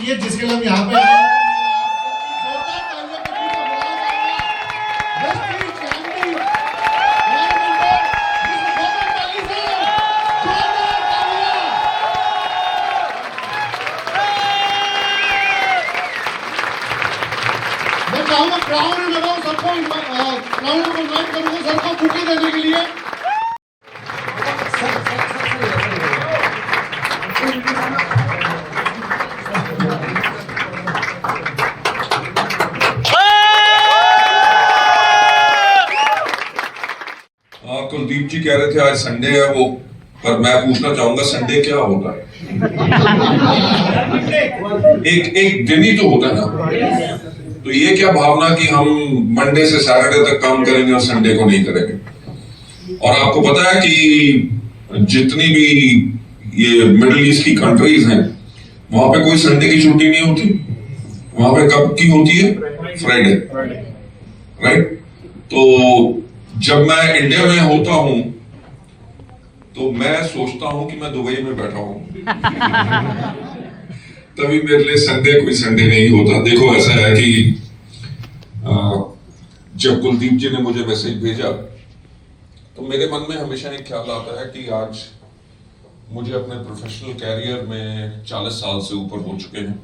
किए जिसके लिए हम यहाँ पे आए। मैं चाहूंगा क्राउन लगाऊं सबको, क्राउन को इन्वाइट करूंगा सबको बुके देने के लिए। कुलदीप जी कह रहे थे आज संडे है वो, पर मैं पूछना चाहूंगा संडे क्या होता है? एक दिन ही तो होता है ना। तो ये क्या भावना कि हम मंडे से सैटरडे तक काम करेंगे और संडे को नहीं करेंगे। और आपको पता है कि जितनी भी ये मिडिल ईस्ट की कंट्रीज हैं वहां पे कोई संडे की छुट्टी नहीं होती। वहां पे कब की होती है? Friday, right. तो जब मैं इंडिया में होता हूं तो मैं सोचता हूं कि मैं दुबई में बैठा हूं। तभी मेरे लिए संडे कोई संडे नहीं होता। देखो ऐसा है कि जब कुलदीप जी ने मुझे मैसेज भेजा तो मेरे मन में हमेशा एक ख्याल आता है कि आज मुझे अपने प्रोफेशनल कैरियर में 40 साल से ऊपर हो चुके हैं,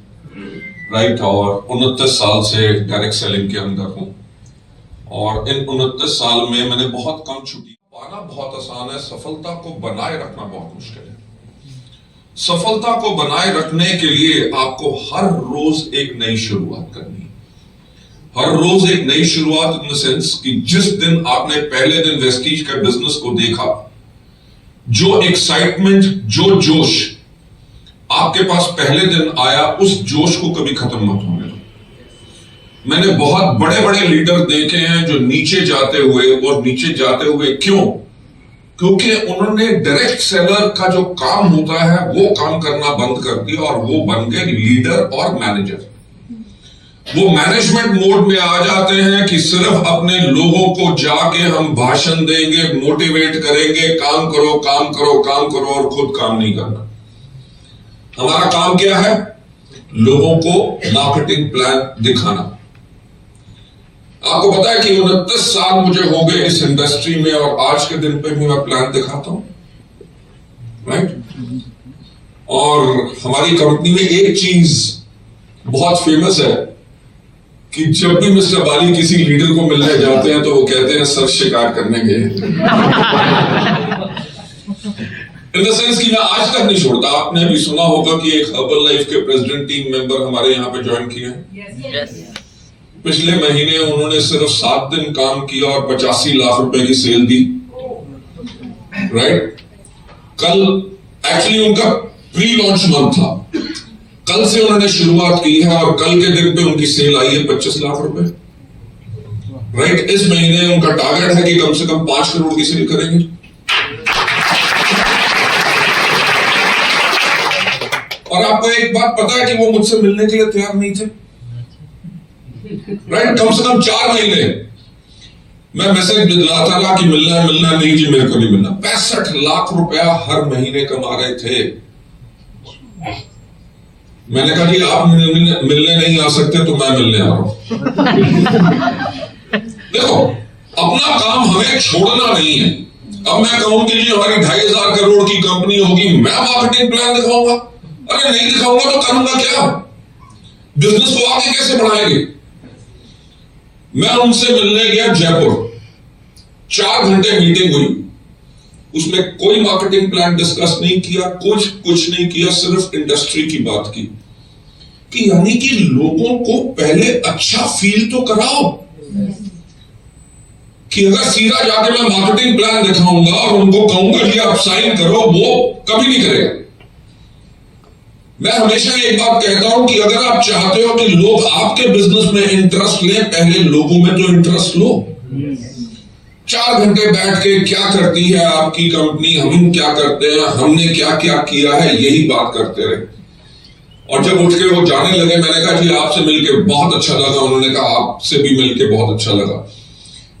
राइट। और 29 साल से डायरेक्ट सेलिंग के अंदर हूं और इन 29 साल में मैंने बहुत कम छुट्टी। पाना बहुत आसान है, सफलता को बनाए रखना बहुत मुश्किल है। सफलता को बनाए रखने के लिए आपको हर रोज एक नई शुरुआत करनी है। हर रोज एक नई शुरुआत इन द सेंस कि जिस दिन आपने पहले दिन वेस्टीज के बिजनेस को देखा, जो एक्साइटमेंट, जो जोश आपके पास पहले दिन आया, उस जोश को कभी खत्म मत होने दो। मैंने बहुत बड़े बड़े लीडर देखे हैं जो नीचे जाते हुए, और नीचे जाते हुए क्यों? क्योंकि उन्होंने डायरेक्ट सेलर का जो काम होता है वो काम करना बंद कर दिया और वो बन गए लीडर और मैनेजर। वो मैनेजमेंट मोड में आ जाते हैं कि सिर्फ अपने लोगों को जाके हम भाषण देंगे, मोटिवेट करेंगे, काम करो काम करो काम करो, और खुद काम नहीं करना। हमारा काम क्या है? लोगों को मार्केटिंग प्लान दिखाना। आपको पता है कि 29 साल मुझे हो गए इस इंडस्ट्री में और आज के दिन पे भी मैं प्लान दिखाता हूं, राइट। और हमारी कंपनी में एक चीज बहुत फेमस है कि जब भी मिस्टर बाली किसी लीडर को मिलने जाते हैं तो वो कहते हैं सर शिकार करने गए। इन द सेंस कि मैं आज तक नहीं छोड़ता। आपने भी सुना होगा कि एक हर्बल लाइफ के प्रेसिडेंट टीम मेंबर हमारे यहाँ पे ज्वाइन किए हैं। पिछले महीने उन्होंने सिर्फ 7 दिन काम किया और 85 लाख रुपए की सेल दी, राइट। कल एक्चुअली उनका प्री लॉन्च मंथ था, कल से उन्होंने शुरुआत की है और कल के दिन पे उनकी सेल आई है 25 लाख रुपए, राइट। इस महीने उनका टारगेट है कि कम से कम 5 करोड़ की सेल करेंगे। और आपको एक बात पता है कि वो मुझसे मिलने के लिए तैयार नहीं थे, राइट। कम से कम 4 महीने मैं मैसेज दिलाता रहा कि मिलना है, मिलना नहीं जी, मेरे को नहीं मिलना। 65 लाख रुपया हर महीने कमा रहे थे। मैंने कहा जी आप मिलने नहीं आ सकते तो मैं मिलने आ रहा हूं। देखो, अपना काम हमें छोड़ना नहीं है। अब मैं कहूं कि जी हमारी 2,500 करोड़ की कंपनी होगी, मैं मार्केटिंग प्लान दिखाऊंगा? अरे नहीं दिखाऊंगा तो करूंगा क्या? बिजनेस को आगे कैसे बढ़ाएंगे? मैं उनसे मिलने गया जयपुर, 4 घंटे मीटिंग हुई। उसमें कोई मार्केटिंग प्लान डिस्कस नहीं किया, कुछ नहीं किया, सिर्फ इंडस्ट्री की बात की। कि यानी कि लोगों को पहले अच्छा फील तो कराओ। कि अगर सीधा जाके मैं मार्केटिंग प्लान दिखाऊंगा और उनको कहूंगा कि आप साइन करो, वो कभी नहीं करेगा। मैं हमेशा एक बात कहता हूं कि अगर आप चाहते हो कि लोग आपके बिजनेस में इंटरेस्ट लें, पहले लोगों में तो इंटरेस्ट लो। 4 घंटे बैठ के क्या करती है आपकी कंपनी, हम क्या करते हैं, हमने क्या क्या किया है, यही बात करते रहे। और जब उठ के वो जाने लगे, मैंने कहा जी आपसे मिलके बहुत अच्छा लगा। उन्होंने कहा आपसे भी मिलके बहुत अच्छा लगा।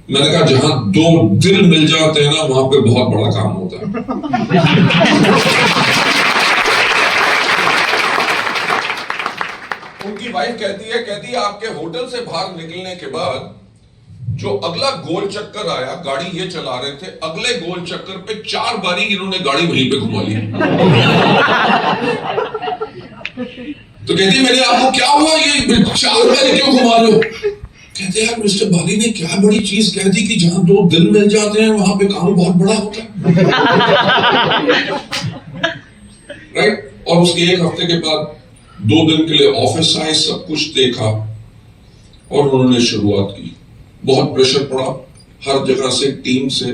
मैंने कहा जहां 2 दिल मिल जाते हैं ना, वहां पे बहुत बड़ा काम होता है। उनकी वाइफ कहती है आपके होटल से बाहर निकलने के बाद जो अगला गोल चक्कर आया, गाड़ी ये चला रहे थे, अगले गोल चक्कर पे 4 बारी इन्होंने गाड़ी वहीं पे घुमा ली। तो कहती है मैंने आपको क्या हुआ, ये 4 बारी क्यों घुमा रहे हो? कहते यार मिस्टर बाली ने क्या बड़ी चीज कह दी कि जहां 2 दिल मिल जाते हैं वहां पे काम बहुत बड़ा होता है। राइट। और उसके 1 हफ्ते के बाद 2 दिन के लिए ऑफिस आए, सब कुछ देखा और उन्होंने शुरुआत की। बहुत प्रेशर पड़ा हर जगह से, टीम से,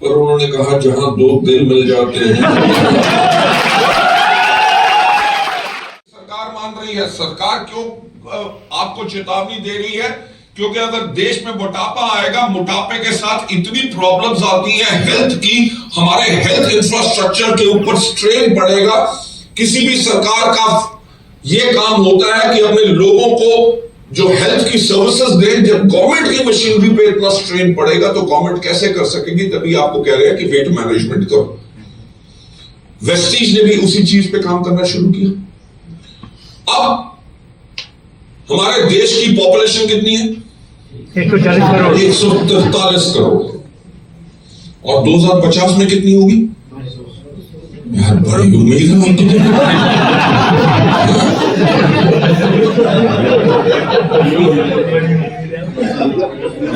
पर उन्होंने कहा जहां 2 दिल मिल जाते हैं। सरकार मान रही है, सरकार क्यों आपको चेतावनी दे रही है? क्योंकि अगर देश में मोटापा आएगा, मोटापे के साथ इतनी प्रॉब्लम्स आती हैं हेल्थ की, हमारे हेल्थ इंफ्रास्ट्रक्चर के ऊपर स्ट्रेन पड़ेगा। किसी भी सरकार का यह काम होता है कि अपने लोगों को जो हेल्थ की सर्विसेज दे। जब गवर्नमेंट की मशीनरी पे इतना स्ट्रेन पड़ेगा तो गवर्नमेंट कैसे कर सकेगी? तभी आपको कह रहे हैं कि वेट मैनेजमेंट करो। वेस्टीज ने भी उसी चीज पे काम करना शुरू किया। अब हमारे देश की पॉपुलेशन कितनी है? 140 करोड़। 143 करोड़। और 2050 में कितनी होगी? यार बड़ी उम्मीद है हमको।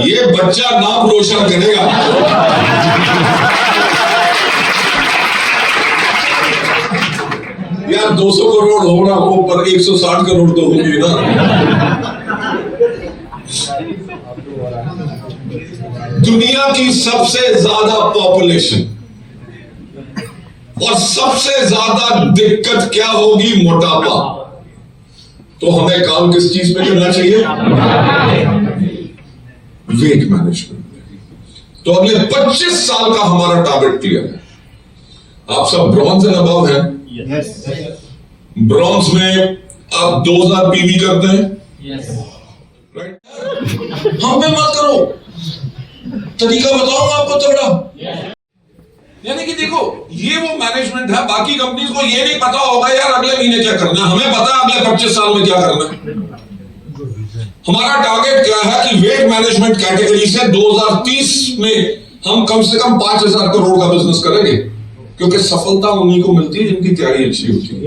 ये बच्चा नाम रोशन करेगा। यार 200 करोड़ हो ना हो, पर 160 करोड़ तो होगी ना। दुनिया की सबसे ज्यादा पॉपुलेशन और सबसे ज्यादा दिक्कत क्या होगी? मोटापा। तो हमें काम किस चीज पे करना चाहिए? Weight management. तो अगले 25 साल का हमारा टारगेट क्लियर है। आप सब ब्रॉन्ज एंड अबव हैं। ब्रॉन्ज में आप 2000 पीवी करते हैं। राइट। हम पे मत करो, तरीका बताऊंगा आपको तगड़ा। यानी कि देखो, ये वो मैनेजमेंट है। बाकी कंपनीज को ये नहीं पता होगा यार अगले महीने क्या करना है। हमें पता है अगले 25 साल में क्या करना है। हमारा टारगेट क्या है कि वेट मैनेजमेंट कैटेगरी से 2030 में हम कम से कम 5000 करोड़ का बिजनेस करेंगे, क्योंकि सफलता उन्हीं को मिलती है जिनकी तैयारी अच्छी होती है।